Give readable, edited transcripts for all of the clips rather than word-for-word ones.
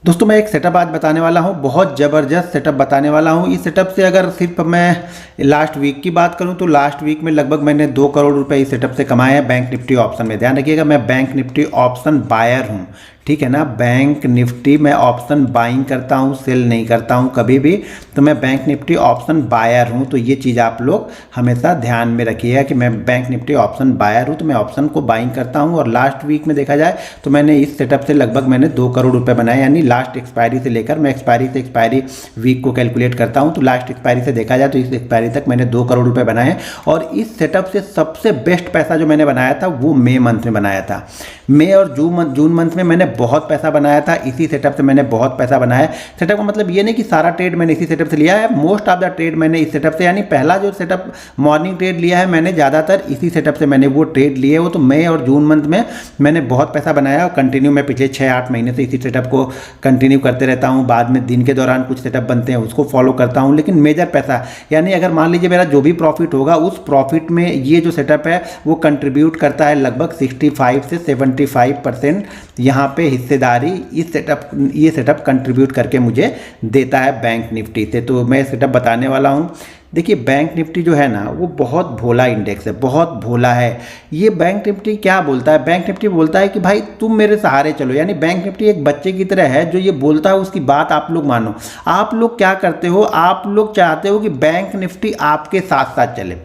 दोस्तों मैं एक सेटअप आज बताने वाला हूँ, बहुत ज़बरदस्त सेटअप बताने वाला हूँ। इस सेटअप से अगर सिर्फ मैं लास्ट वीक की बात करूँ तो लास्ट वीक में लगभग मैंने 2 करोड़ रुपए इस सेटअप से कमाए हैं बैंक निफ्टी ऑप्शन में। ध्यान रखिएगा, मैं बैंक निफ्टी ऑप्शन बायर हूँ, ठीक है ना। बैंक निफ्टी मैं ऑप्शन बाइंग करता हूँ, सेल नहीं करता हूँ कभी भी। तो मैं बैंक निफ्टी ऑप्शन बायर हूँ, तो ये चीज़ आप लोग हमेशा ध्यान में रखिएगा कि मैं बैंक निफ्टी ऑप्शन बायर हूँ, तो मैं ऑप्शन को बाइंग करता हूँ। और लास्ट वीक में देखा जाए तो मैंने इस सेटअप से लगभग मैंने 2 करोड़ रुपए बनाए, यानी लास्ट एक्सपायरी से लेकर, मैं एक्सपायरी से एक्सपायरी वीक को कैलकुलेट करता हूँ, तो लास्ट एक्सपायरी से देखा जाए तो इस एक्सपायरी तक मैंने 2 करोड़ रुपए बनाए हैं। और इस सेटअप से सबसे बेस्ट पैसा जो मैंने बनाया था वो मई मंथ में बनाया था। मई और जून मंथ में मैंने बहुत पैसा बनाया था, इसी सेटअप से मैंने बहुत पैसा बनाया। सेटअप का मतलब ये नहीं कि सारा ट्रेड मैंने इसी सेटअप से लिया है, मोस्ट ऑफ द ट्रेड मैंने इस सेटअप से, यानी पहला जो सेटअप मॉर्निंग ट्रेड लिया है मैंने, ज़्यादातर इसी सेटअप से मैंने वो ट्रेड लिए। वो तो मई और जून मंथ में मैंने बहुत पैसा बनाया और कंटिन्यू मैं पिछले 6-8 महीने से इसी सेटअप को कंटिन्यू करते रहता हूँ। बाद में दिन के दौरान कुछ सेटअप बनते हैं उसको फॉलो करता हूँ, लेकिन मेजर पैसा, यानी अगर मान लीजिए मेरा जो भी प्रॉफिट होगा उस प्रॉफिट में ये जो सेटअप है वो कंट्रीब्यूट करता है लगभग 65 से 75% यहाँ पे हिस्सेदारी ये सेटअप कंट्रीब्यूट करके मुझे देता है बैंक निफ्टी से। तो मैं सेटअप बताने वाला हूँ। देखिए बैंक निफ्टी जो है ना वो बहुत भोला इंडेक्स है, बहुत भोला है। ये बैंक निफ्टी क्या बोलता है, बैंक निफ्टी बोलता है कि भाई तुम मेरे सहारे चलो, यानी बैंक निफ्टी एक बच्चे की तरह है जो ये बोलता है उसकी बात आप लोग मानो। आप लोग क्या करते हो, आप लोग चाहते हो कि बैंक निफ्टी आपके साथ साथ चले।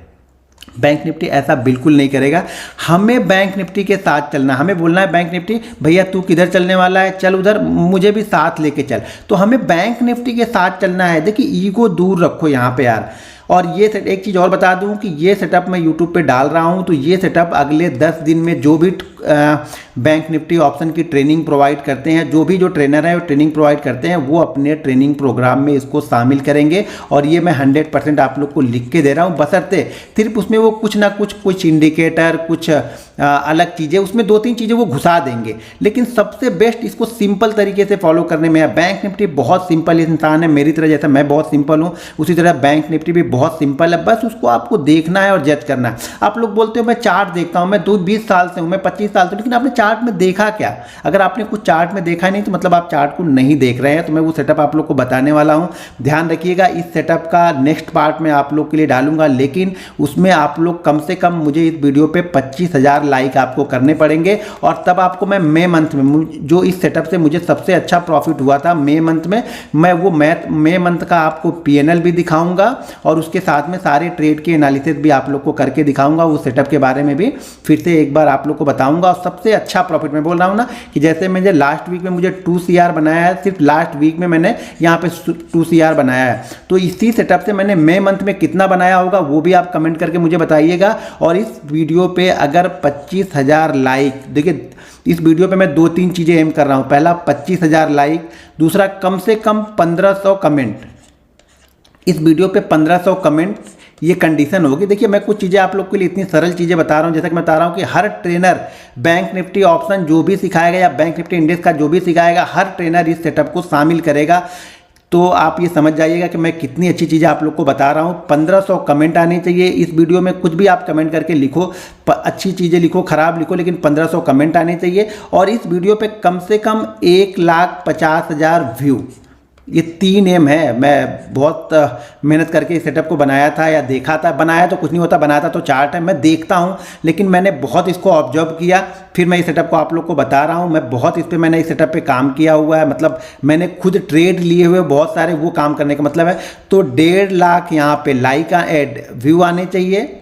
बैंक निफ्टी ऐसा बिल्कुल नहीं करेगा। हमें बैंक निफ्टी के साथ चलना, हमें बोलना है बैंक निफ्टी भैया तू किधर चलने वाला है, चल उधर, मुझे भी साथ लेके चल। तो हमें बैंक निफ्टी के साथ चलना है। देखिए ईगो दूर रखो यहाँ पे यार। और ये एक चीज़ और बता दूं कि ये सेटअप मैं यूट्यूब पे डाल रहा हूं, तो ये सेटअप अगले 10 दिन में जो भी बैंक निफ्टी ऑप्शन की ट्रेनिंग प्रोवाइड करते हैं, जो भी जो ट्रेनर है वो ट्रेनिंग प्रोवाइड करते हैं, वो अपने ट्रेनिंग प्रोग्राम में इसको शामिल करेंगे। और ये मैं 100% आप लोग को लिख के दे रहा हूँ, बशर्ते सिर्फ उसमें वो कुछ ना कुछ इंडिकेटर, कुछ अलग चीज़ें, उसमें 2-3 चीज़ें वो घुसा देंगे, लेकिन सबसे बेस्ट इसको सिंपल तरीके से फॉलो करने में है। बैंक निफ्टी बहुत सिंपल इंसान है, मेरी तरह, जैसा मैं बहुत सिंपल हूँ उसी तरह बैंक निफ्टी भी बहुत सिंपल है। बस उसको आपको देखना है और जज करना है। आप लोग बोलते हो मैं चार्ट देखता हूँ, मैं 20 साल से हूँ, मैं 25 साल से, लेकिन आपने चार्ट में देखा क्या? अगर आपने कुछ चार्ट में देखा नहीं तो मतलब आप चार्ट को नहीं देख रहे हैं। तो मैं वो सेटअप आप लोग को बताने वाला हूँ, ध्यान रखिएगा। इस सेटअप का नेक्स्ट पार्ट में आप लोग के लिए डालूंगा, लेकिन उसमें आप लोग कम से कम मुझे इस वीडियो पे 25,000 लाइक आपको करने पड़ेंगे। और तब आपको मैं मई मंथ में, जो इस सेटअप से मुझे सबसे अच्छा प्रॉफिट हुआ था मई मंथ में, मैं वो मई मंथ का आपको PNL भी दिखाऊंगा और उसके साथ में सारे ट्रेड के एनालिसिस भी आप लोग को करके दिखाऊंगा। वो सेटअप के बारे में भी फिर से एक बार आप लोग को बताऊंगा। और सबसे अच्छा प्रॉफिट मैं बोल रहा हूँ ना, कि जैसे मैंने लास्ट वीक में मुझे 2 CR बनाया है, सिर्फ लास्ट वीक में मैंने यहाँ पे 2 CR बनाया है। तो इसी सेटअप से मैंने मई मंथ में कितना बनाया होगा वो भी आप कमेंट करके मुझे बताइएगा। और इस वीडियो पे अगर 25,000 लाइक, देखिए इस वीडियो पे मैं 2-3 चीज़ें एम कर रहा हूँ। पहला 25,000 लाइक, दूसरा कम से कम 1500 कमेंट। इस वीडियो पे 1500 कमेंट, ये कंडीशन होगी। देखिए मैं कुछ चीज़ें आप लोग के लिए इतनी सरल चीज़ें बता रहा हूँ, जैसा कि मैं बता रहा हूँ कि हर ट्रेनर बैंक निफ्टी ऑप्शन जो भी सिखाएगा या बैंक निफ्टी इंडेक्स का जो भी सिखाएगा, हर ट्रेनर इस सेटअप को शामिल करेगा। तो आप ये समझ जाइएगा कि मैं कितनी अच्छी चीज़ें आप लोग को बता रहा हूँ। 1500 कमेंट आने चाहिए इस वीडियो में। कुछ भी आप कमेंट करके लिखो, अच्छी चीज़ें लिखो, खराब लिखो, लेकिन 1500 कमेंट आने चाहिए। और इस वीडियो पे कम से कम 1,50,000 व्यू, ये 3 एम है। मैं बहुत मेहनत करके इस सेटअप को बनाया था, या देखा था। बनाया तो कुछ नहीं होता, बनाया था तो चार्ट है, मैं देखता हूँ, लेकिन मैंने बहुत इसको ऑब्जर्व किया, फिर मैं इस सेटअप को आप लोग को बता रहा हूँ। मैं बहुत इस पे, मैंने इस सेटअप पे काम किया हुआ है, मतलब मैंने खुद ट्रेड लिए हुए बहुत सारे, वो काम करने का मतलब है। तो 1.5 लाख यहाँ पे लाइक व्यू आने चाहिए,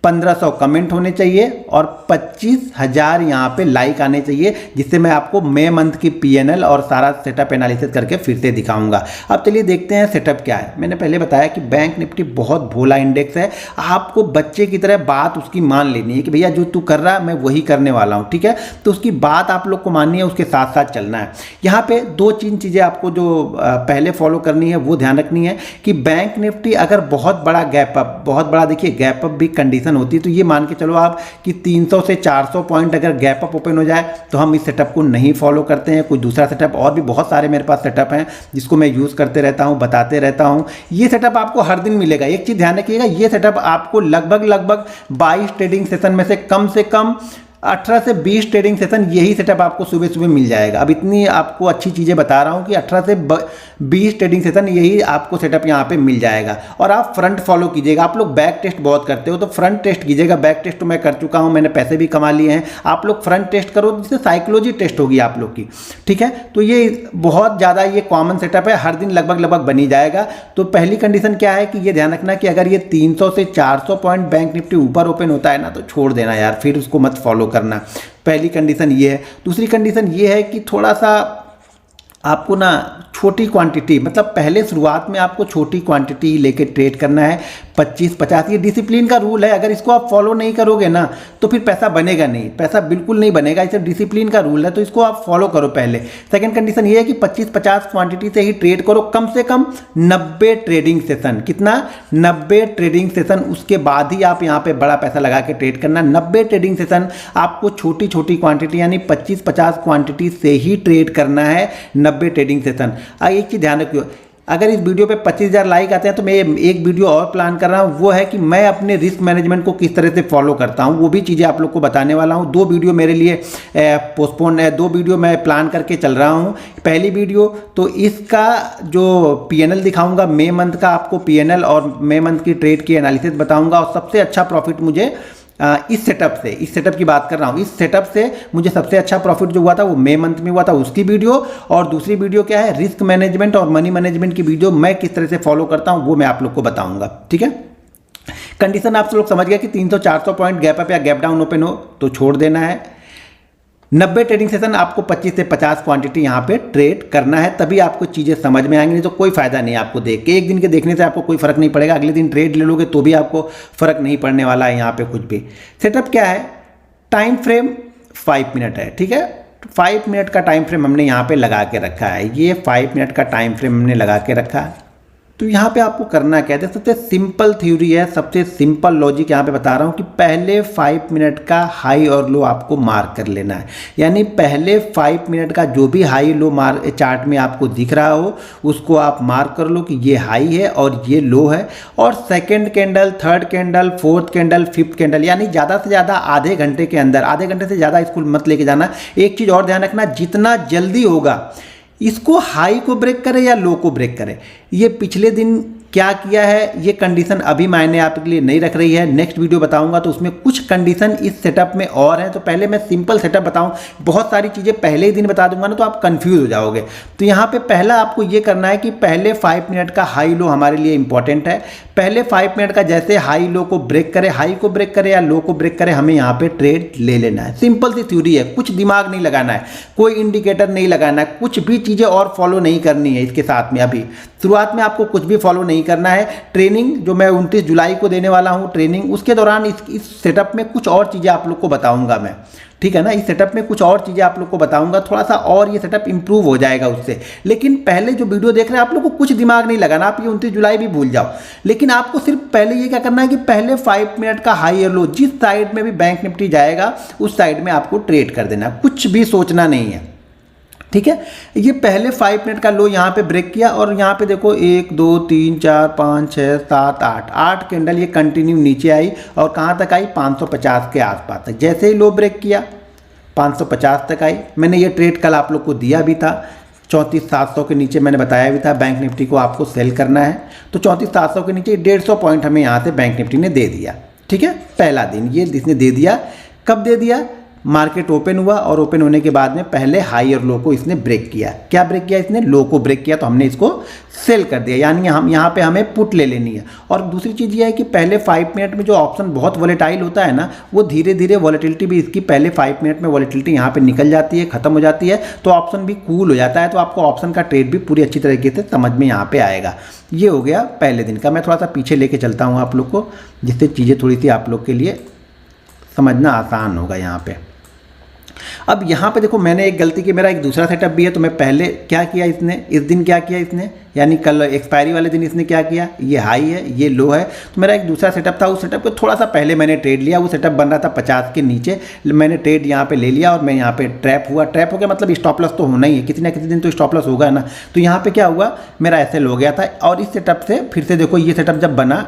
1500 कमेंट होने चाहिए और 25,000 यहाँ पे लाइक आने चाहिए, जिससे मैं आपको मई मंथ की PNL और सारा सेटअप एनालिसिस करके फिर से दिखाऊंगा। अब चलिए देखते हैं सेटअप क्या है। मैंने पहले बताया कि बैंक निफ्टी बहुत भोला इंडेक्स है। आपको बच्चे की तरह बात उसकी मान लेनी है कि भैया जो तू कर रहा है मैं वही करने वाला हूँ, ठीक है। तो उसकी बात आप लोग को माननी है, उसके साथ साथ चलना है। यहाँ पे 2-3 चीज़ें आपको जो पहले फॉलो करनी है वो ध्यान रखनी है कि बैंक निफ्टी अगर बहुत बड़ा गैप अप, बहुत बड़ा, देखिए गैप अप भी कंडीशन होती है, तो ये मान के चलो आप कि 300 से 400 पॉइंट अगर गैप अप ओपन हो जाए तो हम इस सेटअप को नहीं फॉलो करते हैं। कोई दूसरा सेटअप, और भी बहुत सारे मेरे पास सेटअप हैं जिसको मैं यूज़ करते रहता हूं, बताते रहता हूं। ये सेटअप आपको हर दिन मिलेगा। एक चीज़ ध्यान रखिएगा, ये सेटअप आपको लगभग 22 ट्रेडिंग सेशन में से कम 18 से 20 ट्रेडिंग सेशन यही सेटअप आपको सुबह सुबह मिल जाएगा। अब इतनी आपको अच्छी चीज़ें बता रहा हूँ कि 18 से 20 ट्रेडिंग सेशन यही आपको सेटअप यहाँ पे मिल जाएगा। और आप फ्रंट फॉलो कीजिएगा। आप लोग बैक टेस्ट बहुत करते हो तो फ्रंट टेस्ट कीजिएगा। बैक टेस्ट तो मैं कर चुका हूँ, मैंने पैसे भी कमा लिए हैं। आप लोग फ्रंट टेस्ट करो जिससे साइकोलॉजी टेस्ट होगी आप लोग की, ठीक है। तो ये बहुत ज़्यादा ये कॉमन सेटअप है, हर दिन लगभग बनी जाएगा। तो पहली कंडीशन क्या है कि ये ध्यान रखना कि अगर ये 300 से 400 पॉइंट बैंक निफ्टी ऊपर ओपन होता है ना तो छोड़ देना यार, फिर उसको मत फॉलो करना। पहली कंडीशन ये है। दूसरी कंडीशन ये है कि थोड़ा सा आपको ना छोटी क्वांटिटी, मतलब पहले शुरुआत में आपको छोटी क्वांटिटी लेके ट्रेड करना है, 25-50। ये डिसिप्लिन का रूल है, अगर इसको आप फॉलो नहीं करोगे ना तो फिर पैसा बनेगा नहीं, पैसा बिल्कुल नहीं बनेगा। इसे डिसिप्लिन का रूल है तो इसको आप फॉलो करो पहले। सेकंड कंडीशन ये है कि 25-50 क्वांटिटी से ही ट्रेड करो, कम से कम 90 ट्रेडिंग सेशन। कितना? 90 ट्रेडिंग सेशन। उसके बाद ही आप यहाँ पे बड़ा पैसा लगा के ट्रेड करना। 90 ट्रेडिंग सेशन आपको छोटी छोटी क्वांटिटी यानी 25-50 क्वांटिटी से ही ट्रेड करना है, 90 ट्रेडिंग सेशन। एक चीज़ ध्यान रखियो, अगर इस वीडियो पे 25,000 लाइक आते हैं तो मैं एक वीडियो और प्लान कर रहा हूँ, वो है कि मैं अपने रिस्क मैनेजमेंट को किस तरह से फॉलो करता हूँ, वो भी चीज़ें आप लोग को बताने वाला हूँ। 2 वीडियो मेरे लिए पोस्टपोन है, 2 वीडियो मैं प्लान करके चल रहा हूँ। पहली वीडियो तो इसका जो PNL दिखाऊंगा, मई मंथ का आपको PNL और मई मंथ की ट्रेड की एनालिसिस बताऊँगा। और सबसे अच्छा प्रॉफिट मुझे इस सेटअप की बात कर रहा हूँ, इस सेटअप से मुझे सबसे अच्छा प्रॉफिट जो हुआ था वो मई मंथ में हुआ था, उसकी वीडियो। और दूसरी वीडियो क्या है, रिस्क मैनेजमेंट और मनी मैनेजमेंट की वीडियो, मैं किस तरह से फॉलो करता हूँ वो मैं आप लोग को बताऊंगा, ठीक है। कंडीशन आप लोग समझ गए कि 300-400 पॉइंट गैप अप या गैप डाउन ओपन हो तो छोड़ देना है। 90 ट्रेडिंग सेशन आपको 25 से 50 क्वांटिटी यहाँ पे ट्रेड करना है, तभी आपको चीज़ें समझ में आएंगी। नहीं तो कोई फायदा नहीं आपको देख के, एक दिन के देखने से आपको कोई फर्क नहीं पड़ेगा। अगले दिन ट्रेड ले लोगे तो भी आपको फर्क नहीं पड़ने वाला है यहाँ पे कुछ भी। सेटअप क्या है, टाइम फ्रेम 5 मिनट है, ठीक है। 5 मिनट का टाइम फ्रेम हमने यहाँ पे लगा के रखा है, ये 5 मिनट का टाइम फ्रेम हमने लगा के रखा है। तो यहाँ पे आपको करना क्या है, सबसे सिंपल थ्योरी है, सबसे सिंपल लॉजिक यहाँ पे बता रहा हूँ कि पहले 5 मिनट का हाई और लो आपको मार्क कर लेना है। यानी पहले 5 मिनट का जो भी हाई लो चार्ट में आपको दिख रहा हो उसको आप मार्क कर लो कि ये हाई है और ये लो है। और second candle, third candle, fourth candle, fifth candle, यानी ज़्यादा से ज़्यादा आधे घंटे के अंदर, आधे घंटे से ज़्यादा इसको मत लेके जाना। एक चीज़ और ध्यान रखना, जितना जल्दी होगा इसको हाई को ब्रेक करे या लो को ब्रेक करे। ये पिछले दिन क्या किया है, ये कंडीशन अभी मायने आपके लिए नहीं रख रही है। नेक्स्ट वीडियो बताऊंगा तो उसमें कुछ कंडीशन इस सेटअप में और हैं। तो पहले मैं सिंपल सेटअप बताऊं, बहुत सारी चीज़ें पहले ही दिन बता दूंगा ना तो आप कंफ्यूज हो जाओगे। तो यहाँ पे पहला आपको ये करना है कि पहले 5 मिनट का हाई लो हमारे लिए इंपॉर्टेंट है। पहले 5 मिनट का जैसे हाई लो को ब्रेक करे, हाई को ब्रेक करे या लो को ब्रेक करे, हमें यहाँ पे ट्रेड ले लेना है। सिंपल सी थ्योरी है, कुछ दिमाग नहीं लगाना है, कोई इंडिकेटर नहीं लगाना है, कुछ भी चीज़ें और फॉलो नहीं करनी है। इसके साथ में अभी शुरुआत में आपको कुछ भी फॉलो नहीं करना है। ट्रेनिंग जो मैं 29 जुलाई को देने वाला हूँ ट्रेनिंग, उसके दौरान इस सेटअप में कुछ और चीज़ें आप लोग को बताऊंगा मैं, ठीक है ना। इस सेटअप में कुछ और चीज़ें आप लोग को बताऊंगा, थोड़ा सा और ये सेटअप इंप्रूव हो जाएगा उससे। लेकिन पहले जो वीडियो देख रहे हैं आप लोग को कुछ दिमाग नहीं लगाना, आप ये 29 जुलाई भी भूल जाओ। लेकिन आपको सिर्फ पहले ये क्या करना है कि पहले 5 मिनट का हाई और लो जिस साइड में भी बैंक निफ्टी जाएगा उस साइड में आपको ट्रेड कर देना, कुछ भी सोचना नहीं है, ठीक है। ये पहले 5 मिनट का लो यहाँ पे ब्रेक किया और यहाँ पे देखो 1 2 3 4 5 6 7 8 कैंडल ये कंटिन्यू नीचे आई और कहाँ तक आई, 550 के आसपास तक। जैसे ही लो ब्रेक किया 550 तक आई। मैंने ये ट्रेड कल आप लोग को दिया भी था, 34,700 के नीचे मैंने बताया भी था बैंक निफ्टी को आपको सेल करना है। तो 34,700 के नीचे 150 पॉइंट हमें यहाँ से बैंक निफ्टी ने दे दिया, ठीक है। पहला दिन ये इसने दे दिया। कब दे दिया, मार्केट ओपन हुआ और ओपन होने के बाद में पहले हाई और लो को इसने ब्रेक किया। क्या ब्रेक किया इसने, लो को ब्रेक किया, तो हमने इसको सेल कर दिया। यानी हम यहाँ पे हमें पुट ले लेनी है। और दूसरी चीज़ ये है कि पहले 5 मिनट में जो ऑप्शन बहुत वॉलेटाइल होता है ना, वो धीरे धीरे वॉलेटिलिटी भी इसकी पहले 5 मिनट में वॉलेटिलिटी यहाँ पे निकल जाती है, खत्म हो जाती है, तो ऑप्शन भी कूल हो जाता है। तो आपको ऑप्शन का ट्रेड भी पूरी अच्छी तरीके से समझ में यहाँ पे आएगा। ये हो गया पहले दिन का। मैं थोड़ा सा पीछे लेके चलता हूँ आप लोग को, जिससे चीज़ें थोड़ी सी आप लोग के लिए समझना आसान होगा यहाँ पे। अब यहाँ पे देखो मैंने एक गलती की, मेरा एक दूसरा सेटअप भी है। तो मैं पहले क्या किया इसने, इस दिन क्या किया इसने, यानी कल एक्सपायरी वाले दिन इसने क्या किया, ये हाई है ये लो है। तो मेरा एक दूसरा सेटअप था, उस सेटअप को थोड़ा सा पहले मैंने ट्रेड लिया। वो सेटअप बन रहा था 50 के नीचे, मैंने ट्रेड यहाँ पे ले लिया और मैं यहाँ पे ट्रैप हुआ। ट्रैप हो गया मतलब स्टॉप लॉस तो होना ही है, किसी ना किसी दिन तो स्टॉप लॉस होगा ना। तो यहाँ पे क्या हुआ, मेरा एसएल हो गया था। और इस सेटअप से फिर से देखो, ये सेटअप जब बना,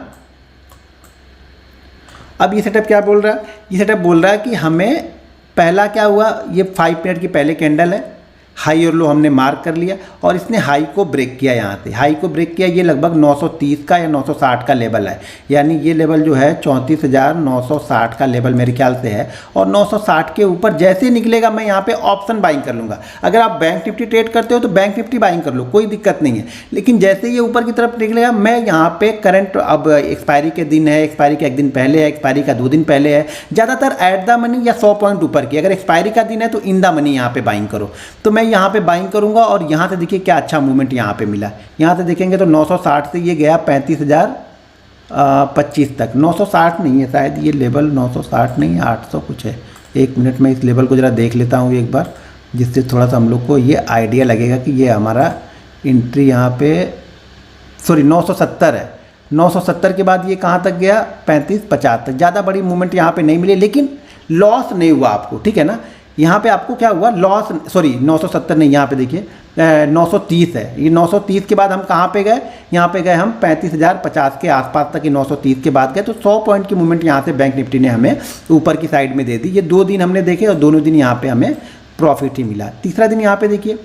अब ये सेटअप क्या बोल रहा है, ये सेटअप बोल रहा है कि हमें पहला क्या हुआ, ये 5 मिनट की पहले कैंडल है, हाई और लो हमने मार्क कर लिया और इसने हाई को ब्रेक किया। यहाँ से हाई को ब्रेक किया, ये लगभग 930 का या 960 का लेवल है, यानी ये लेवल जो है 34,960 का लेवल मेरे ख्याल से है। और 960 के ऊपर जैसे निकलेगा मैं यहाँ पे ऑप्शन बाइंग कर लूँगा। अगर आप बैंक निफ्टी ट्रेड करते हो तो बैंक निफ्टी बाइंग कर लो, कोई दिक्कत नहीं है। लेकिन जैसे ये ऊपर की तरफ निकलेगा मैं यहाँ पे करंट, अब एक्सपायरी के दिन है, एक्सपायरी का 1 दिन पहले है, एक्सपायरी का 2 दिन पहले है, ज़्यादातर एट द मनी या 100 पॉइंट ऊपर की। अगर एक्सपायरी का दिन है तो इन द मनी यहाँ पे बाइंग करो। तो मैं यहाँ पे बाइंग करूंगा और यहाँ से देखिए क्या अच्छा मूवमेंट यहाँ पे मिला। यहाँ से देखेंगे तो 960 से ये गया 35,025 तक। 960 नहीं है शायद ये लेवल, 960 नहीं है, 800 कुछ है। 1 मिनट में इस लेवल को ज़रा देख लेता हूँ एक बार, जिससे थोड़ा सा हम लोग को ये आइडिया लगेगा कि ये हमारा एंट्री यहाँ पे, सॉरी 970 है। 970 के बाद ये कहाँ तक गया, 35-50 तक। ज़्यादा बड़ी मूवमेंट यहाँ पे नहीं मिली, लेकिन लॉस नहीं हुआ आपको, ठीक है ना। यहाँ पे आपको क्या हुआ, लॉस, सॉरी 970 नहीं, यहाँ पे देखिए 930 है। ये 930 के बाद हम कहाँ पे गए, यहाँ पे गए हम 35,050 के आसपास तक। ये 930 के बाद गए तो 100 पॉइंट की मूवमेंट यहाँ से बैंक निफ्टी ने हमें ऊपर की साइड में दे दी। ये 2 दिन हमने देखे और दोनों दिन यहाँ पे हमें प्रॉफिट ही मिला। तीसरा दिन यहाँ पे देखिए,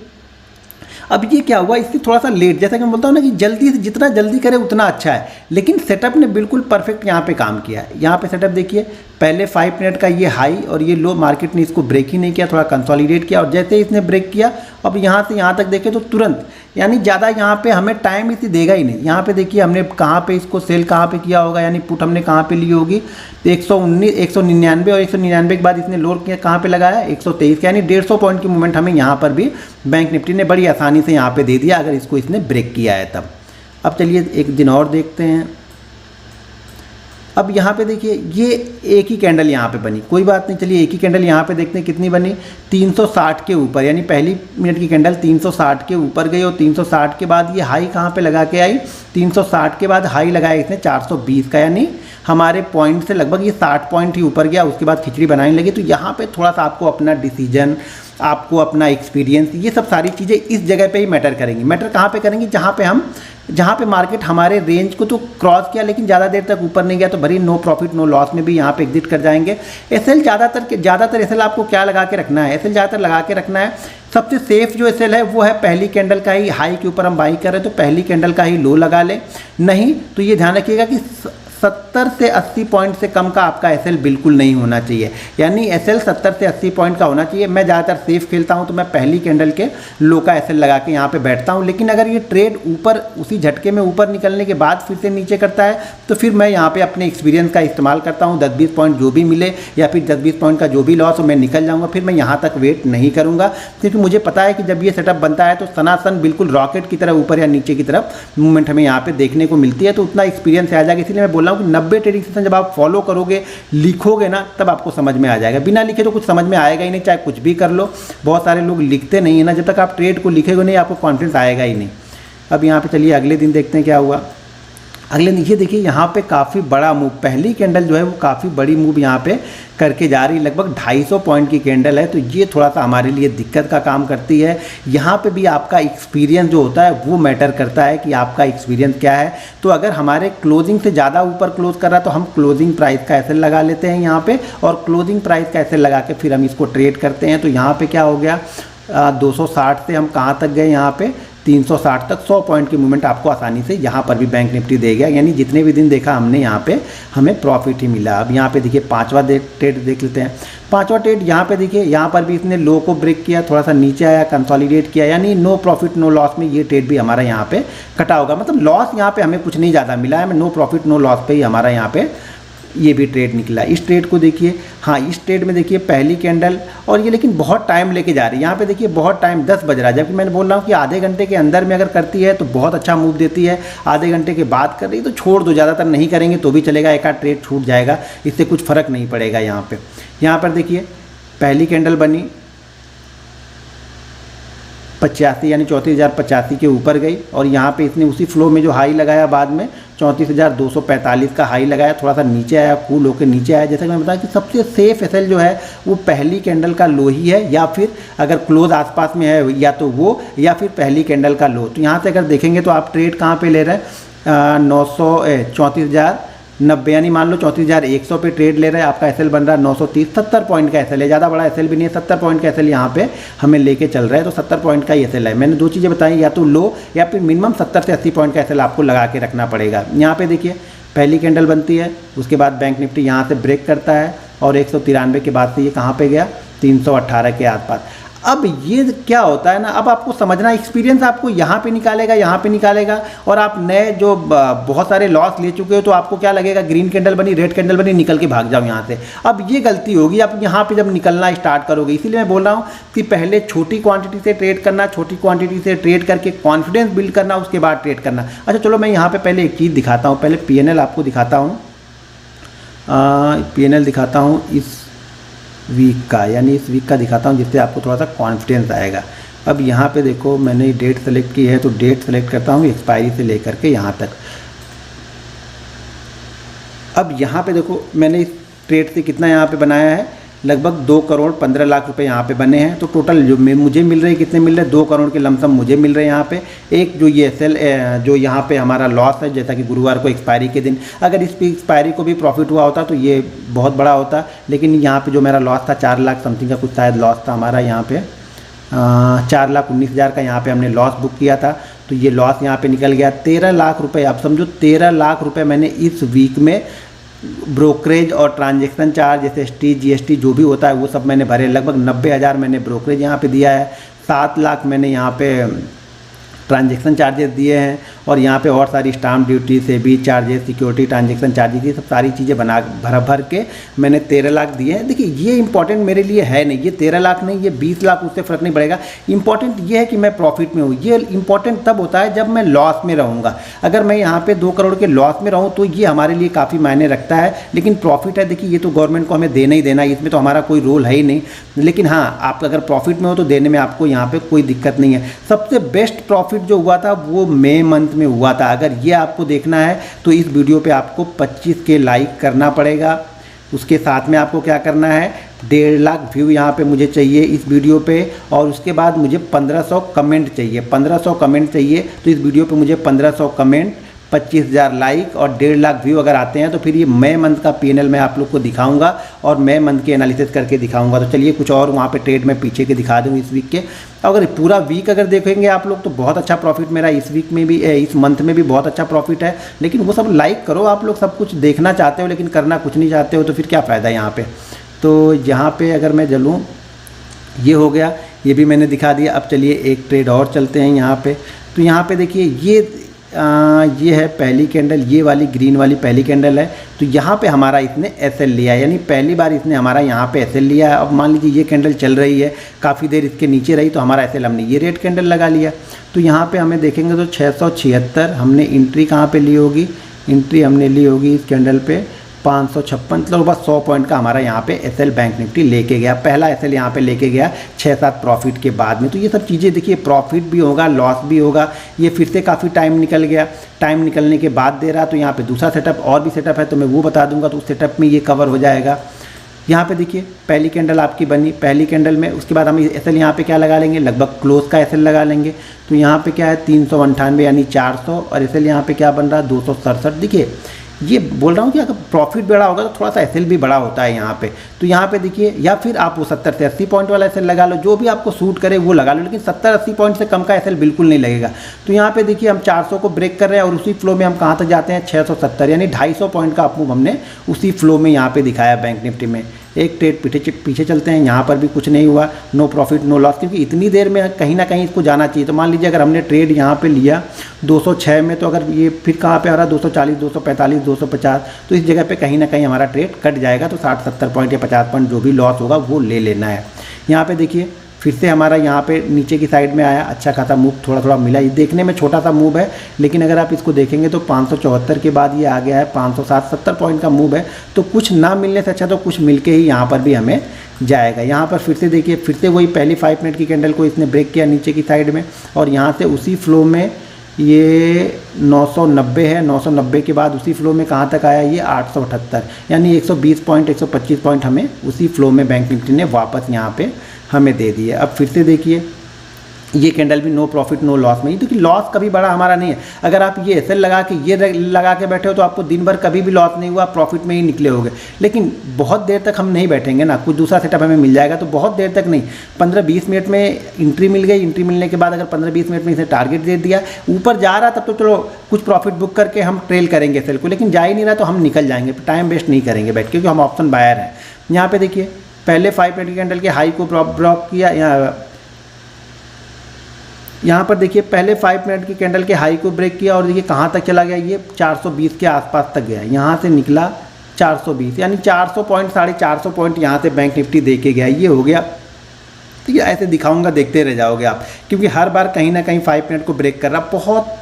अब ये क्या हुआ, इससे थोड़ा सा लेट, जैसा कि मैं बोलता हूँ ना कि जल्दी से जितना जल्दी करे उतना अच्छा है, लेकिन सेटअप ने बिल्कुल परफेक्ट यहाँ पे काम किया है। यहाँ पे सेटअप देखिए, पहले 5 मिनट का ये हाई और ये लो, मार्केट ने इसको ब्रेक ही नहीं किया, थोड़ा कंसोलिडेट किया और जैसे ही इसने ब्रेक किया अब यहाँ से यहाँ तक देखें तो तुरंत, यानी ज़्यादा यहाँ पे हमें टाइम इसे देगा ही नहीं। यहाँ पे देखिए हमने कहाँ पे इसको सेल कहाँ पे किया होगा, यानी पुट हमने कहाँ पे ली होगी, 199 और 199 के बाद इसने लोअर किया कहाँ पे लगाया 123, यानी 150 पॉइंट की मूवमेंट हमें यहाँ पर भी बैंक निफ्टी ने बड़ी आसानी से यहाँ पे दे दिया, अगर इसको इसने ब्रेक किया है तब। अब चलिए एक दिन और देखते हैं। अब यहाँ पे देखिए ये एक ही कैंडल यहाँ पे बनी, कोई बात नहीं, चलिए एक ही कैंडल यहाँ पे देखते हैं कितनी बनी, 360 के ऊपर, यानी पहली मिनट की कैंडल 360 के ऊपर गई और 360 के बाद ये हाई कहाँ पे लगा के आई, 360 के बाद हाई लगाया इसने 420 का, यानी हमारे पॉइंट से लगभग ये 60 पॉइंट ही ऊपर गया। उसके बाद खिचड़ी बनाने लगी। तो यहाँ पे थोड़ा सा आपको अपना डिसीजन, आपको अपना एक्सपीरियंस, ये सब सारी चीज़ें इस जगह पे ही मैटर करेंगी। मैटर कहाँ पे करेंगी, जहाँ पे मार्केट हमारे रेंज को तो क्रॉस किया लेकिन ज़्यादा देर तक ऊपर नहीं गया, तो भरी नो प्रॉफिट नो लॉस में भी यहाँ पे एग्जिट कर जाएंगे। एसएल ज़्यादातर एसएल आपको क्या लगा के रखना है, एसएल ज़्यादातर लगा के रखना है। सबसे सेफ जो एसएल है वो है पहली कैंडल का ही हाई के ऊपर हम बाई कर रहे हैं तो पहली कैंडल का ही लो लगा लें, नहीं तो ये ध्यान रखिएगा कि 70 से 80 पॉइंट से कम का आपका एसएल बिल्कुल नहीं होना चाहिए, यानी एसएल 70 से 80 पॉइंट का होना चाहिए। मैं ज़्यादातर सेफ खेलता हूं तो मैं पहली कैंडल के लो का एसएल लगा के यहाँ पे बैठता हूं, लेकिन अगर ये ट्रेड ऊपर उसी झटके में ऊपर निकलने के बाद फिर से नीचे करता है तो फिर मैं यहाँ पे अपने एक्सपीरियंस का इस्तेमाल करता हूँ। 10-20 पॉइंट जो भी मिले या फिर 10-20 पॉइंट का जो भी लॉस हो मैं निकल जाऊँगा, फिर मैं यहाँ तक वेट नहीं करूँगा, क्योंकि मुझे पता है कि जब ये सेटअप बनता है तो सनातन बिल्कुल रॉकेट की तरह ऊपर या नीचे की तरफ मूवमेंट हमें यहाँ पे देखने को मिलती है। तो उतना एक्सपीरियंस आ जाएगा, इसलिए मैं बोल रहा हूँ कि 90 ट्रेडिंग सेशन जब आप फॉलो करोगे, लिखोगे ना, तब आपको समझ में आ जाएगा। बिना लिखे तो कुछ समझ में आएगा ही नहीं, चाहे कुछ भी कर लो। बहुत सारे लोग लिखते नहीं है ना, जब तक आप ट्रेड को लिखेगे नहीं आपको कॉन्फिडेंस आएगा ही नहीं। अब यहाँ पे चलिए अगले दिन देखते हैं क्या हुआ। अगले दिन ये देखिए यहाँ पे काफ़ी बड़ा मूव, पहली कैंडल जो है वो काफ़ी बड़ी मूव यहाँ पे करके जा रही, लगभग 250 पॉइंट की कैंडल है। तो ये थोड़ा सा हमारे लिए दिक्कत का काम करती है। यहाँ पे भी आपका एक्सपीरियंस जो होता है वो मैटर करता है कि आपका एक्सपीरियंस क्या है। तो अगर हमारे क्लोजिंग से ज़्यादा ऊपर क्लोज कर रहा है तो हम क्लोजिंग प्राइस का एसएल लगा लेते हैं यहाँ पे, और क्लोजिंग प्राइस का एसएल लगा के फिर हम इसको ट्रेड करते हैं। तो यहाँ पर क्या हो गया, 260 से हम कहाँ तक गए, यहाँ पे 360 तक 100 पॉइंट की मूवमेंट आपको आसानी से यहाँ पर भी बैंक निफ्टी दे गया, यानी जितने भी दिन देखा हमने यहाँ पे हमें प्रॉफिट ही मिला। अब यहाँ पे देखिए पांचवा ट्रेड देख लेते हैं। पांचवा ट्रेड यहाँ पे देखिए, यहाँ पर भी इसने लो को ब्रेक किया, थोड़ा सा नीचे आया, कंसोलिडेट किया, यानी नो प्रॉफिट नो लॉस में ये ट्रेड भी हमारा यहाँ पे कटा होगा। मतलब लॉस यहाँ पे हमें कुछ नहीं ज़्यादा मिला है, हमें नो प्रॉफिट नो लॉस पे ही हमारा यहाँ पे ये भी ट्रेड निकला। इस ट्रेड को देखिए, हाँ इस ट्रेड में देखिए पहली कैंडल, और ये लेकिन बहुत टाइम लेके जा रही है। यहाँ पे देखिए बहुत टाइम, 10 बज रहा है, जबकि मैंने बोल रहा हूँ कि आधे घंटे के अंदर में अगर करती है तो बहुत अच्छा मूव देती है। आधे घंटे के बाद कर रही तो छोड़ दो, ज़्यादातर नहीं करेंगे तो भी चलेगा, एक आध ट्रेड छूट जाएगा, इससे कुछ फ़र्क नहीं पड़ेगा। यहाँ पर देखिए पहली कैंडल बनी 85, यानी 34,085 के ऊपर गई, और यहाँ पे इसने उसी फ्लो में जो हाई लगाया बाद में 34,245 का हाई लगाया, थोड़ा सा नीचे आया, कूल होकर नीचे आया। जैसा कि मैं बताया कि सबसे सेफ एसएल जो है वो पहली कैंडल का लो ही है, या फिर अगर क्लोज आसपास में है या तो वो, या फिर पहली कैंडल का लो। तो यहाँ से अगर देखेंगे तो आप ट्रेड कहाँ पे ले रहे हैं, 34,000 90 यानी मान लो 34,100 पे ट्रेड ले रहे हैं, आपका एसएल बन रहा है 930, 70 पॉइंट का एसएल है, ज़्यादा बड़ा एसएल भी नहीं है, 70 पॉइंट का एसएल यहाँ पे हमें लेके चल रहा है, तो 70 पॉइंट का ही एसएल है। मैंने दो चीज़ें बताई, या तो लो या फिर मिनिमम 70 से 80 पॉइंट का एसएल आपको लगा के रखना पड़ेगा। यहाँ पे देखिए पहली कैंडल बनती है, उसके बाद बैंक निफ्टी यहाँ से ब्रेक करता है और 193 के बाद से ये कहाँ पे गया, 318 के आसपास। अब ये क्या होता है ना, अब आपको समझना, एक्सपीरियंस आपको यहाँ पे निकालेगा और आप नए जो बहुत सारे लॉस ले चुके हो तो आपको क्या लगेगा, ग्रीन कैंडल बनी, रेड कैंडल बनी, निकल के भाग जाओ यहाँ से। अब ये गलती होगी आप यहाँ पे जब निकलना स्टार्ट करोगे। इसीलिए मैं बोल रहा हूँ कि पहले छोटी क्वांटिटी से ट्रेड करना, छोटी क्वांटिटी से ट्रेड करके कॉन्फिडेंस बिल्ड करना, उसके बाद ट्रेड करना। अच्छा चलो मैं यहाँ पर पहले एक चीज़ दिखाता हूँ, पहले PNL आपको दिखाता हूँ, PNL दिखाता हूँ इस वीक का, यानी इस वीक का दिखाता हूँ, जिससे आपको थोड़ा सा कॉन्फिडेंस आएगा। अब यहाँ पे देखो मैंने डेट सेलेक्ट की है, तो डेट सेलेक्ट करता हूँ एक्सपायरी से लेकर के यहाँ तक। अब यहाँ पे देखो मैंने इस ट्रेड से कितना यहाँ पे बनाया है, लगभग 2,15,00,000 रुपए यहाँ पे बने हैं। तो टोटल जो मुझे मिल रहे हैं, कितने मिल रहे हैं, 2 करोड़ के लमसम मुझे मिल रहे हैं यहाँ पे। एक जो ये सेल जो यहाँ पे हमारा लॉस है, जैसा कि गुरुवार को एक्सपायरी के दिन अगर इस एक्सपायरी को भी प्रॉफिट हुआ होता तो ये बहुत बड़ा होता, लेकिन यहाँ पे जो मेरा लॉस था 4 लाख समथिंग का कुछ शायद लॉस था हमारा यहाँ पे, 4,19,000 का यहाँ पे हमने लॉस बुक किया था। तो ये लॉस यहाँ पे निकल गया 13 लाख रुपए। आप समझो 13 लाख रुपए मैंने इस वीक में ब्रोकरेज और ट्रांजैक्शन चार्ज जैसे ST GST जो भी होता है वो सब मैंने भरे। लगभग 90,000 मैंने ब्रोकरेज यहाँ पे दिया है, 7 लाख मैंने यहाँ पे ट्रांजैक्शन चार्जेस दिए हैं, और यहाँ पे और सारी स्टाम्प ड्यूटी से भी चार्जेस, सिक्योरिटी ट्रांजैक्शन चार्जेस, ये सब सारी चीज़ें भर के मैंने 13 लाख दिए हैं। देखिए ये इंपॉर्टेंट मेरे लिए है नहीं, ये 13 लाख नहीं, ये 20 लाख, उससे फ़र्क नहीं पड़ेगा। इंपॉर्टेंट ये है कि मैं प्रॉफिट में हूँ। ये इंपॉर्टेंट तब होता है जब मैं लॉस में रहूँगा। अगर मैं यहाँ पे 2 करोड़ के लॉस में रहूँ तो ये हमारे लिए काफ़ी मायने रखता है, लेकिन प्रॉफिट है, देखिए ये तो गवर्नमेंट को हमें देना ही देना है, इसमें तो हमारा कोई रोल है ही नहीं। लेकिन हाँ, आप अगर प्रॉफिट में हो तो देने में आपको यहाँ पर कोई दिक्कत नहीं है। सबसे बेस्ट प्रॉफिट जो हुआ था वो मई मंथ में हुआ था। अगर ये आपको देखना है तो इस वीडियो पे आपको 25 के लाइक करना पड़ेगा। उसके साथ में आपको क्या करना है, 1.5 लाख व्यू यहाँ पे मुझे चाहिए इस वीडियो पे, और उसके बाद मुझे 1500 कमेंट चाहिए, 1500 कमेंट चाहिए। तो इस वीडियो पे मुझे 1500 कमेंट, 25,000 लाइक और 1.5 लाख व्यू अगर आते हैं तो फिर ये मई मंथ का PNL मैं आप लोग को दिखाऊंगा और मई मंथ के एनालिसिस करके दिखाऊंगा। तो चलिए कुछ और वहाँ पे ट्रेड में पीछे के दिखा दूँ इस वीक के। अगर पूरा वीक अगर देखेंगे आप लोग तो बहुत अच्छा प्रॉफिट मेरा इस वीक में भी, इस मंथ में भी बहुत अच्छा प्रॉफिट है। लेकिन वो सब लाइक करो, आप लोग सब कुछ देखना चाहते हो लेकिन करना कुछ नहीं चाहते हो, तो फिर क्या फ़ायदा यहाँ पर। तो यहाँ पर अगर मैं चलूँ, ये हो गया, ये भी मैंने दिखा दिया। अब चलिए एक ट्रेड और चलते हैं यहाँ पर। तो यहाँ पर देखिए ये है पहली कैंडल, ये वाली ग्रीन वाली पहली कैंडल है। तो यहाँ पे हमारा इसने एसएल लिया है, यानी पहली बार इसने हमारा यहाँ पे एसएल लिया है। अब मान लीजिए ये कैंडल चल रही है, काफ़ी देर इसके नीचे रही तो हमारा एसएल हमने ये रेड कैंडल लगा लिया। तो यहाँ पे हमें देखेंगे तो 676 हमने एंट्री कहाँ पे ली होगी, एंट्री हमने ली होगी इस कैंडल पे 556, मतलब बस 100 पॉइंट का हमारा यहाँ पे एसएल बैंक निफ्टी लेके गया। पहला एसएल यहाँ पे लेके गया 6-7 प्रॉफिट के बाद में। तो ये सब चीज़ें देखिए, प्रॉफिट भी होगा, लॉस भी होगा। ये फिर से काफ़ी टाइम निकल गया, टाइम निकलने के बाद दे रहा। तो यहाँ पे दूसरा सेटअप और भी सेटअप है तो मैं वो बता दूंगा, तो उस सेटअप में ये कवर हो जाएगा। यहाँ पे देखिए पहली कैंडल आपकी बनी, पहली कैंडल में उसके बाद हम एसएल यहाँ पे क्या लगा लेंगे, लगभग क्लोज का एसएल लगा लेंगे। तो यहाँ पे क्या है 398 यानी 400, और एसएल यहाँ पे क्या बन रहा है 267। देखिए ये बोल रहा हूँ कि अगर प्रॉफिट बड़ा होगा तो थोड़ा सा एसएल भी बड़ा होता है यहाँ पे। तो यहाँ पे देखिए, या फिर आप वो 70 से 80 पॉइंट वाला एसएल लगा लो, जो भी आपको सूट करे वो लगा लो, लेकिन 70-80 पॉइंट से कम का एसएल बिल्कुल नहीं लगेगा। तो यहाँ पे देखिए हम 400 को ब्रेक कर रहे हैं और उसी फ्लो में हम कहाँ तक जाते हैं 670, यानी 250 पॉइंट का अपमूव हमने उसी फ्लो में यहाँ पे दिखाया बैंक निफ्टी में। एक ट्रेड पीछे चलते हैं, यहाँ पर भी कुछ नहीं हुआ, नो प्रॉफिट नो लॉस, क्योंकि इतनी देर में कहीं ना कहीं इसको जाना चाहिए। तो मान लीजिए अगर हमने ट्रेड यहाँ पे लिया 206 में, तो अगर ये फिर कहाँ पे आ रहा 240, 245, 250, तो इस जगह पे कहीं ना कहीं हमारा ट्रेड कट जाएगा। तो 60-70 पॉइंट या 50 पॉइंट जो भी लॉस होगा वो ले लेना है। यहाँ पे देखिए फिर से हमारा यहाँ पे नीचे की साइड में आया, अच्छा खासा मूव थोड़ा थोड़ा मिला। ये देखने में छोटा सा मूव है, लेकिन अगर आप इसको देखेंगे तो 574 के बाद ये आ गया है 560-70 पॉइंट का मूव है। तो कुछ ना मिलने से अच्छा तो कुछ मिलके ही यहाँ पर भी हमें जाएगा। यहाँ पर फिर से देखिए, फिर से वही पहली 5 मिनट की कैंडल को इसने ब्रेक किया नीचे की साइड में, और यहाँ से उसी फ्लो में ये 990 है, 990 के बाद उसी फ्लो में कहाँ तक आया ये 878, यानी 120 पॉइंट 125 पॉइंट हमें उसी फ्लो में बैंक निफ्टी ने वापस यहाँ पे हमें दे दिए। अब फिर से देखिए ये कैंडल भी नो प्रॉफिट नो लॉस में, क्योंकि लॉस कभी बड़ा हमारा नहीं है। अगर आप ये एसएल लगा के ये लगा के बैठे हो तो आपको दिन भर कभी भी लॉस नहीं हुआ, प्रॉफिट में ही निकले होगे। लेकिन बहुत देर तक हम नहीं बैठेंगे ना, कुछ दूसरा सेटअप हमें मिल जाएगा तो बहुत देर तक नहीं, 15-20 मिनट में एंट्री मिल गई। एंट्री मिलने के बाद अगर 15-20 मिनट में इसे टारगेट दे दिया, ऊपर जा रहा तब तो चलो कुछ प्रॉफिट बुक करके हम ट्रेल करेंगे सेल को, लेकिन जा ही नहीं रहा तो हम निकल जाएंगे, टाइम वेस्ट नहीं करेंगे बैठ, क्योंकि हम ऑप्शन बायर हैं। यहाँ पे देखिए पहले 5 मिनट कैंडल के हाई को ब्लॉक किया, यहाँ पर देखिए पहले 5 मिनट की कैंडल के हाई को ब्रेक किया और देखिए कहाँ तक चला गया, ये 420 के आसपास तक गया। यहाँ से निकला 420, यानी 400 पॉइंट 450 पॉइंट यहाँ से बैंक निफ्टी दे के गया। ये हो गया। तो ये ऐसे दिखाऊंगा, देखते रह जाओगे आप, क्योंकि हर बार कहीं ना कहीं 5 मिनट को ब्रेक कर रहा। बहुत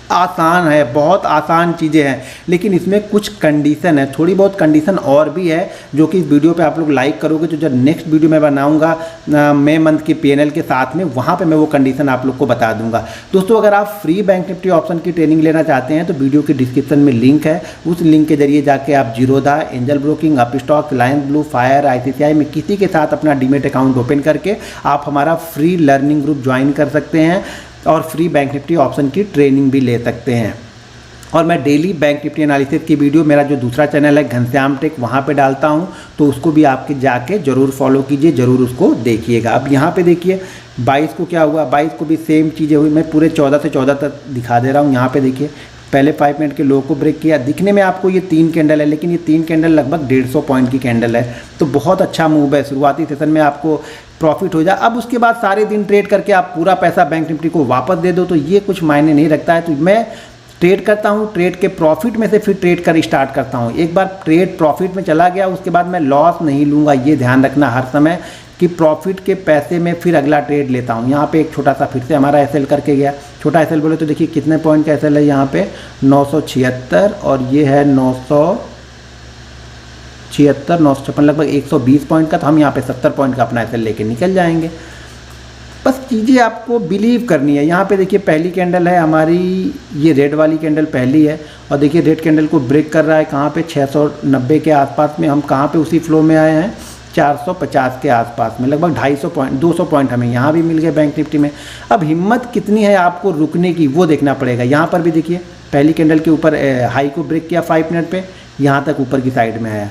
आसान है, बहुत आसान चीज़ें हैं, लेकिन इसमें कुछ कंडीशन है, थोड़ी बहुत कंडीशन और भी है, जो कि इस वीडियो पे आप लोग लाइक करोगे तो जब नेक्स्ट वीडियो मैं बनाऊंगा मई मंथ की पीएनएल के साथ में, वहाँ पे मैं वो कंडीशन आप लोग को बता दूंगा। दोस्तों अगर आप फ्री बैंक निफ्टी ऑप्शन की ट्रेनिंग लेना चाहते हैं तो वीडियो के डिस्क्रिप्शन में लिंक है, उस लिंक के जरिए जाके आप Zerodha, angel broking, Upstox, Reliance blue, fire, ICICI में किसी के साथ अपना डीमेट अकाउंट ओपन करके आप हमारा फ्री लर्निंग ग्रुप ज्वाइन कर सकते हैं और फ्री बैंक निफ्टी ऑप्शन की ट्रेनिंग भी ले सकते हैं। और मैं डेली बैंक निफ्टी एनालिसिस की वीडियो मेरा जो दूसरा चैनल है घनश्याम टेक, वहाँ पे डालता हूँ, तो उसको भी आपके जाके ज़रूर फॉलो कीजिए, ज़रूर उसको देखिएगा। अब यहाँ पे देखिए 22 को क्या हुआ, 22 को भी सेम चीज़ें हुई। मैं पूरे 14 से 14 तक दिखा दे रहा हूँ। यहाँ पे देखिए पहले 5 मिनट के लो को ब्रेक किया। दिखने में आपको ये 3 कैंडल है, लेकिन ये 3 कैंडल लगभग 150 पॉइंट की कैंडल है, तो बहुत अच्छा मूव है। शुरुआती सेशन में आपको प्रॉफिट हो जाए, अब उसके बाद सारे दिन ट्रेड करके आप पूरा पैसा बैंक निफ्टी को वापस दे दो तो ये कुछ मायने नहीं रखता है। तो मैं ट्रेड करता हूँ, ट्रेड के प्रॉफिट में से फिर ट्रेड कर स्टार्ट करता हूँ। एक बार ट्रेड प्रॉफिट में चला गया उसके बाद मैं लॉस नहीं लूँगा, ये ध्यान रखना हर समय कि प्रॉफिट के पैसे में फिर अगला ट्रेड लेता हूँ। यहाँ पे एक छोटा सा फिर से हमारा एसएल करके गया, छोटा एसएल बोले तो देखिए कितने पॉइंट का एसएल है यहाँ पे 976 और ये है 976, 956, लगभग 120 पॉइंट का। तो हम यहाँ पे 70 पॉइंट का अपना एसएल लेके निकल जाएंगे। बस चीज़ें आपको बिलीव करनी है। यहाँ पे देखिए पहली कैंडल है हमारी, ये रेड वाली कैंडल पहली है और देखिए रेड कैंडल को ब्रेक कर रहा है कहाँ पे 690 के आसपास में। हम कहाँ पे उसी फ्लो में आए हैं 450 के आसपास में, लगभग 250 पॉइंट 200 पॉइंट हमें यहाँ भी मिल गए बैंक निफ्टी में। अब हिम्मत कितनी है आपको रुकने की वो देखना पड़ेगा। यहाँ पर भी देखिए पहली कैंडल के ऊपर हाई को ब्रेक किया 5 मिनट पे, यहाँ तक ऊपर की साइड में आया।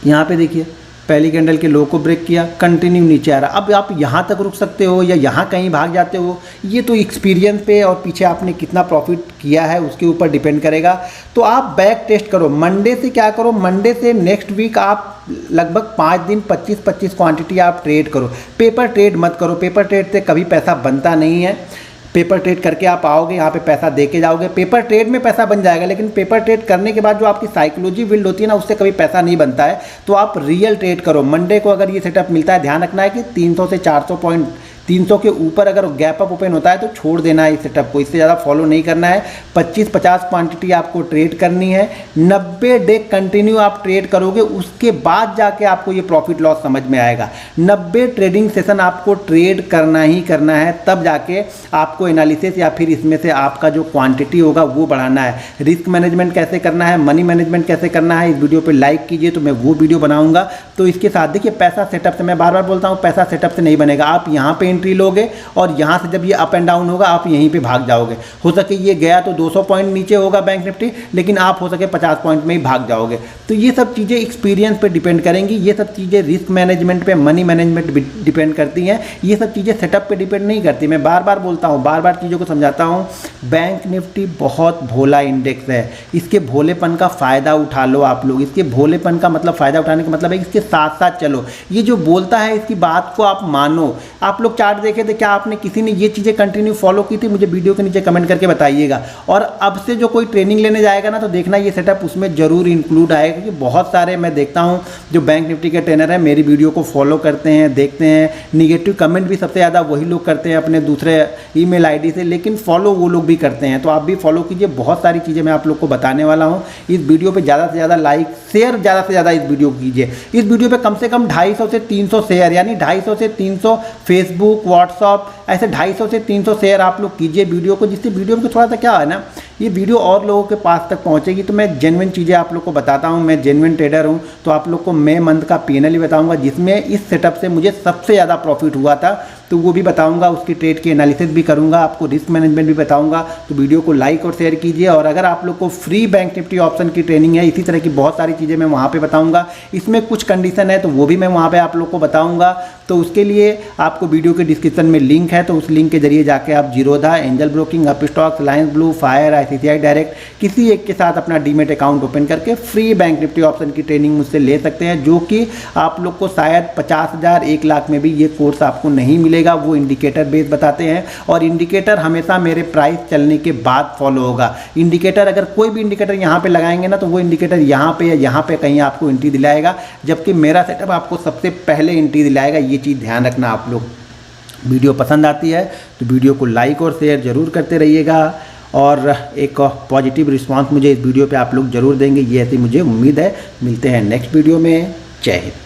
यहाँ पे देखिए पहली कैंडल के लो को ब्रेक किया, कंटिन्यू नीचे आ रहा। अब आप यहाँ तक रुक सकते हो या यहाँ कहीं भाग जाते हो, ये तो एक्सपीरियंस पे और पीछे आपने कितना प्रॉफिट किया है उसके ऊपर डिपेंड करेगा। तो आप बैक टेस्ट करो। मंडे से क्या करो, मंडे से नेक्स्ट वीक आप लगभग 5 दिन 25-25 क्वांटिटी आप ट्रेड करो। पेपर ट्रेड मत करो, पेपर ट्रेड से कभी पैसा बनता नहीं है। पेपर ट्रेड करके आप आओगे यहाँ पे पैसा दे के जाओगे, पेपर ट्रेड में पैसा बन जाएगा, लेकिन पेपर ट्रेड करने के बाद जो आपकी साइकोलॉजी बिल्ड होती है ना, उससे कभी पैसा नहीं बनता है। तो आप रियल ट्रेड करो। मंडे को अगर ये सेटअप मिलता है, ध्यान रखना है कि 300 से 400 पॉइंट, 300 के ऊपर अगर गैप अप ओपन होता है तो छोड़ देना है इस सेटअप को, इससे ज़्यादा फॉलो नहीं करना है। 25-50 क्वांटिटी आपको ट्रेड करनी है, 90 डे कंटिन्यू आप ट्रेड करोगे, उसके बाद जाके आपको ये प्रॉफिट लॉस समझ में आएगा। 90 ट्रेडिंग सेशन आपको ट्रेड करना ही करना है, तब जाके आपको एनालिसिस या फिर इसमें से आपका जो क्वांटिटी होगा वो बढ़ाना है। रिस्क मैनेजमेंट कैसे करना है, मनी मैनेजमेंट कैसे करना है, इस वीडियो पर लाइक कीजिए तो मैं वो वीडियो बनाऊँगा। तो इसके साथ देखिए पैसा सेटअप से, मैं बार बार बोलता हूँ पैसा सेटअप से नहीं बनेगा। आप यहाँ पर एंट्री लोगे और यहाँ से जब ये अप एंड डाउन होगा आप यहीं पे भाग जाओगे। हो सके ये गया तो 200 पॉइंट नीचे होगा बैंक निफ्टी, लेकिन आप हो सके 50 पॉइंट में ही भाग जाओगे। तो ये सब चीज़ें एक्सपीरियंस पे डिपेंड करेंगी, ये सब चीज़ें रिस्क मैनेजमेंट पे, मनी मैनेजमेंट डिपेंड करती हैं। ये सब चीज़ें सेटअप पे डिपेंड नहीं करती। मैं बार बार बोलता हूँ, बार बार चीज़ों को समझाता हूँ। बैंक निफ्टी बहुत भोला इंडेक्स है, इसके भोलेपन का फ़ायदा उठा लो आप लोग। इसके भोलेपन का मतलब, फ़ायदा उठाने का मतलब है इसके साथ साथ चलो। ये जो बोलता है इसकी बात को आप मानो। आप लोग चार्ट देखे थे, क्या आपने किसी ने ये चीज़ें कंटिन्यू फॉलो की थी? मुझे वीडियो के नीचे कमेंट करके बताइएगा। और अब से जो कोई ट्रेनिंग लेने जाएगा ना, तो देखना ये सेटअप उसमें ज़रूर इंक्लूड आएगा, क्योंकि बहुत सारे मैं देखता हूँ जो बैंक निफ्टी के ट्रेनर हैं, मेरी वीडियो को फॉलो करते हैं, देखते हैं। निगेटिव कमेंट भी सबसे ज़्यादा वही लोग करते हैं अपने दूसरे ईमेल आईडी से, लेकिन फॉलो वो लोग भी करते हैं। तो आप भी फॉलो कीजिए। बहुत सारी चीज़ें मैं आप लोग को बताने वाला हूँ। इस वीडियो पर ज़्यादा से ज़्यादा लाइक, शेयर ज़्यादा से ज़्यादा इस वीडियो को कीजिए। इस वीडियो पर कम से कम 250 से 300 शेयर, यानी 250 से 300 फेसबुक, व्हाट्सअप ऐसे 250 से 300 शेयर आप लोग कीजिए वीडियो को, जिससे वीडियो में थोड़ा सा क्या है ना, ये वीडियो और लोगों के पास तक पहुंचेगी। तो मैं जेन्युइन चीज़ें आप लोग को बताता हूं, मैं जेन्युइन ट्रेडर हूं। तो आप लोग को मैं मंथ का P&L ही बताऊंगा, जिसमें इस सेटअप से मुझे सबसे ज़्यादा प्रॉफिट हुआ था, तो वो भी बताऊंगा, उसकी ट्रेड की एनालिसिस भी करूंगा, आपको रिस्क मैनेजमेंट भी बताऊंगा। तो वीडियो को लाइक और शेयर कीजिए। और अगर आप लोग को फ्री बैंक निफ्टी ऑप्शन की ट्रेनिंग है, इसी तरह की बहुत सारी चीज़ें मैं वहाँ पे बताऊंगा, इसमें कुछ कंडीशन है तो वो भी मैं वहाँ पे आप लोग को बताऊंगा। तो उसके लिए आपको वीडियो के डिस्क्रिप्शन में लिंक है, तो उस लिंक के जरिए जाके आप Zerodha, angel broking, Upstox, Lions blue, fire, ICICI direct किसी एक के साथ अपना डीमेट अकाउंट ओपन करके फ्री बैंक निफ्टी ऑप्शन की ट्रेनिंग मुझसे ले सकते हैं, जो कि आप लोग को शायद 50,000 1 लाख में भी ये कोर्स आपको नहीं मिलेगा। वो इंडिकेटर बेस बताते हैं, और इंडिकेटर हमेशा मेरे प्राइस चलने के बाद फॉलो होगा। इंडिकेटर अगर कोई भी इंडिकेटर यहाँ पे लगाएंगे ना, तो वो इंडिकेटर यहाँ पे या यहाँ पे कहीं आपको एंट्री दिलाएगा, जबकि मेरा सेटअप आपको सबसे पहले एंट्री दिलाएगा। ये चीज़ ध्यान रखना आप लोग। वीडियो पसंद आती है तो वीडियो को लाइक और शेयर ज़रूर करते रहिएगा, और एक पॉजिटिव रिस्पांस मुझे इस वीडियो पे आप लोग ज़रूर देंगे, ये ऐसी मुझे उम्मीद है। मिलते हैं नेक्स्ट वीडियो में। जय हिंद।